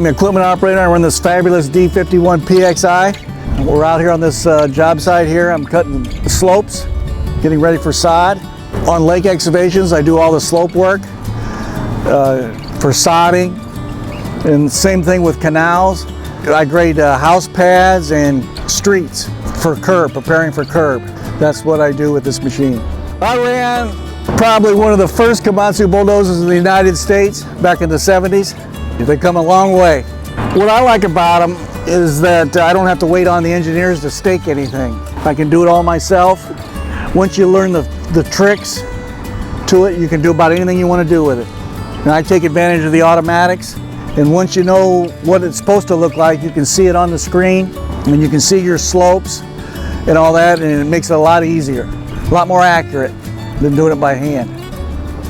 I'm the equipment operator. I run this fabulous D51 PXI. We're out here on this job site here. I'm cutting slopes, getting ready for sod. On lake excavations, I do all the slope work for sodding, and same thing with canals. I grade house pads and streets for curb, preparing for curb. That's what I do with this machine. I ran probably one of the first Komatsu bulldozers in the United States back in the 70s. They've come a long way. What I like about them is that I don't have to wait on the engineers to stake anything. I can do it all myself. Once you learn the tricks to it, you can do about anything you want to do with it. And I take advantage of the automatics. And once you know what it's supposed to look like, you can see it on the screen, and you can see your slopes and all that, and it makes it a lot easier, a lot more accurate than doing it by hand.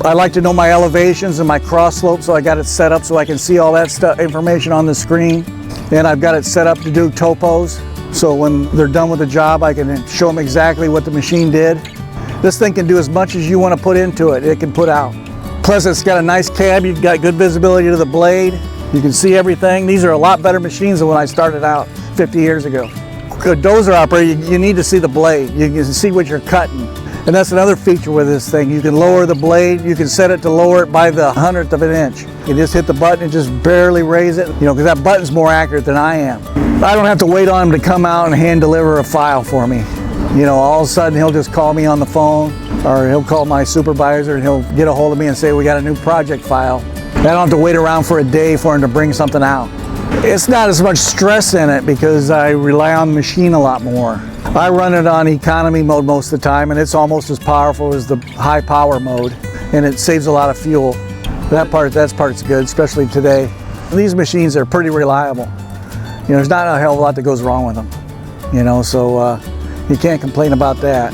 I like to know my elevations and my cross slopes, so I got it set up so I can see all that information on the screen. And I've got it set up to do topos, so when they're done with the job, I can show them exactly what the machine did. This thing can do as much as you want to put into it, it can put out. Plus it's got a nice cab, you've got good visibility to the blade. You can see everything. These are a lot better machines than when I started out 50 years ago. A dozer operator, you need to see the blade. You can see what you're cutting. And that's another feature with this thing. You can lower the blade. You can set it to lower it by the 100th of an inch. You just hit the button and just barely raise it, because that button's more accurate than I am. I don't have to wait on him to come out and hand deliver a file for me. All of a sudden he'll just call me on the phone, or he'll call my supervisor and he'll get a hold of me and say, we got a new project file. I don't have to wait around for a day for him to bring something out. It's not as much stress in it because I rely on the machine a lot more. I run it on economy mode most of the time, and it's almost as powerful as the high power mode, and it saves a lot of fuel. That part's good, especially today. These machines are pretty reliable. There's not a hell of a lot that goes wrong with them. So you can't complain about that.